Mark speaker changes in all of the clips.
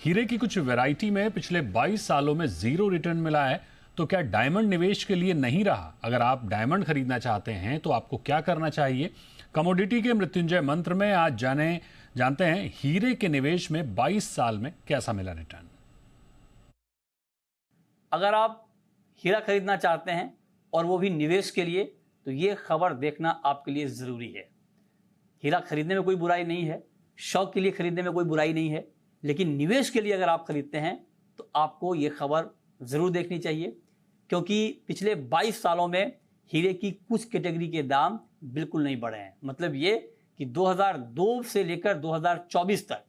Speaker 1: हीरे की कुछ वैरायटी में पिछले 22 सालों में जीरो रिटर्न मिला है, तो क्या डायमंड निवेश के लिए नहीं रहा? अगर आप डायमंड खरीदना चाहते हैं तो आपको क्या करना चाहिए? कमोडिटी के मृत्युंजय मंत्र में आज जानते हैं हीरे के निवेश में 22 साल में कैसा मिला रिटर्न।
Speaker 2: अगर आप हीरा खरीदना चाहते हैं और वो भी निवेश के लिए, तो ये खबर देखना आपके लिए ज़रूरी है। हीरा खरीदने में कोई बुराई नहीं है, शौक के लिए खरीदने में कोई बुराई नहीं है, लेकिन निवेश के लिए अगर आप खरीदते हैं तो आपको ये खबर ज़रूर देखनी चाहिए, क्योंकि पिछले 22 सालों में हीरे की कुछ कैटेगरी के दाम बिल्कुल नहीं बढ़े हैं। मतलब ये कि 2002 से लेकर 2024 तक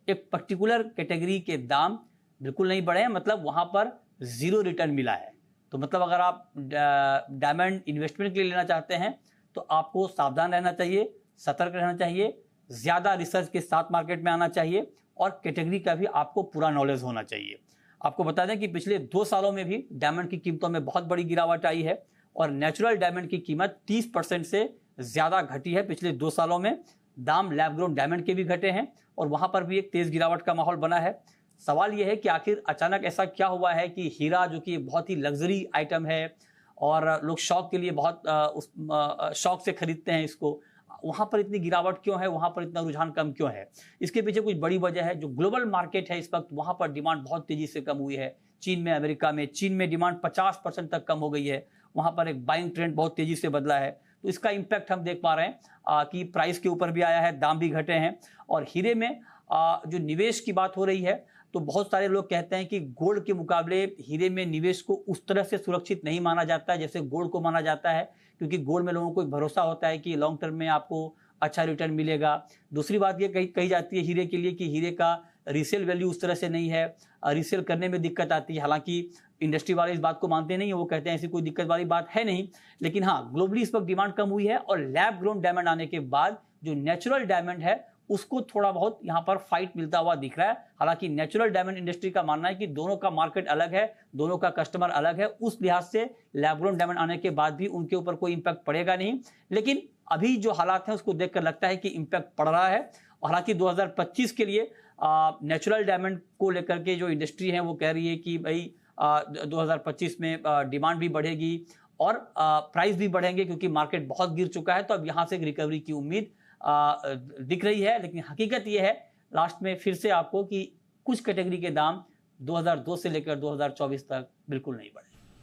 Speaker 2: एक पर्टिकुलर कैटेगरी के दाम बिल्कुल नहीं बढ़े हैं, मतलब वहाँ पर ज़ीरो रिटर्न मिला है। तो मतलब अगर आप डायमंड इन्वेस्टमेंट के लिए लेना चाहते हैं तो आपको सावधान रहना चाहिए, सतर्क रहना चाहिए, ज़्यादा रिसर्च के साथ मार्केट में आना चाहिए और कैटेगरी का भी आपको पूरा नॉलेज होना चाहिए। आपको बता दें कि पिछले 2 सालों में भी डायमंड की कीमतों में बहुत बड़ी गिरावट आई है और नेचुरल डायमंड की कीमत 30% से ज़्यादा घटी है पिछले 2 सालों में। दाम लैब ग्रोन डायमंड के भी घटे हैं और वहाँ पर भी एक तेज़ गिरावट का माहौल बना है। सवाल यह है कि आखिर अचानक ऐसा क्या हुआ है कि हीरा, जो कि बहुत ही लग्जरी आइटम है और लोग शौक के लिए बहुत शौक से खरीदते हैं इसको, वहाँ पर इतनी गिरावट क्यों है, वहाँ पर इतना रुझान कम क्यों है? इसके पीछे कुछ बड़ी वजह है। जो ग्लोबल मार्केट है इस वक्त, वहाँ पर डिमांड बहुत तेज़ी से कम हुई है। चीन में, अमेरिका में, चीन में डिमांड 50% तक कम हो गई है। वहाँ पर एक बाइंग ट्रेंड बहुत तेज़ी से बदला है, तो इसका इम्पैक्ट हम देख पा रहे हैं कि प्राइस के ऊपर भी आया है, दाम भी घटे हैं। और हीरे में जो निवेश की बात हो रही है, तो बहुत सारे लोग कहते हैं कि गोल्ड के मुकाबले हीरे में निवेश को उस तरह से सुरक्षित नहीं माना जाता है जैसे गोल्ड को माना जाता है, क्योंकि गोल्ड में लोगों को एक भरोसा होता है कि लॉन्ग टर्म में आपको अच्छा रिटर्न मिलेगा। दूसरी बात ये कही जाती है हीरे के लिए कि हीरे का रीसेल वैल्यू उस तरह से नहीं है, रीसेल करने में दिक्कत आती है। हालांकि इंडस्ट्री वाले इस बात को मानते नहीं है, वो कहते हैं ऐसी कोई दिक्कत वाली बात है नहीं, लेकिन हाँ, ग्लोबली इस वक्त डिमांड कम हुई है और लैब ग्रोन डायमंड आने के बाद जो नेचुरल डायमंड है उसको थोड़ा बहुत यहाँ पर फाइट मिलता हुआ दिख रहा है। हालांकि नेचुरल डायमंड इंडस्ट्री का मानना है कि दोनों का मार्केट अलग है, दोनों का कस्टमर अलग है, उस लिहाज से लैब ग्रोन डायमंड आने के बाद भी उनके ऊपर कोई इंपैक्ट पड़ेगा नहीं। लेकिन अभी जो हालात हैं उसको देखकर लगता है कि इंपैक्ट पड़ रहा है। हालांकि 2025 के लिए नेचुरल डायमंड को लेकर के जो इंडस्ट्री है वो कह रही है कि भाई 2025 में डिमांड भी बढ़ेगी और प्राइस भी बढ़ेंगे, क्योंकि मार्केट बहुत गिर चुका है। तो अब यहाँ से एक रिकवरी की उम्मीद दिख रही है। लेकिन हकीकत यह है लास्ट में फिर से आपको कि कुछ कैटेगरी के दाम 2002 से लेकर 2024 तक बिल्कुल नहीं बढ़े।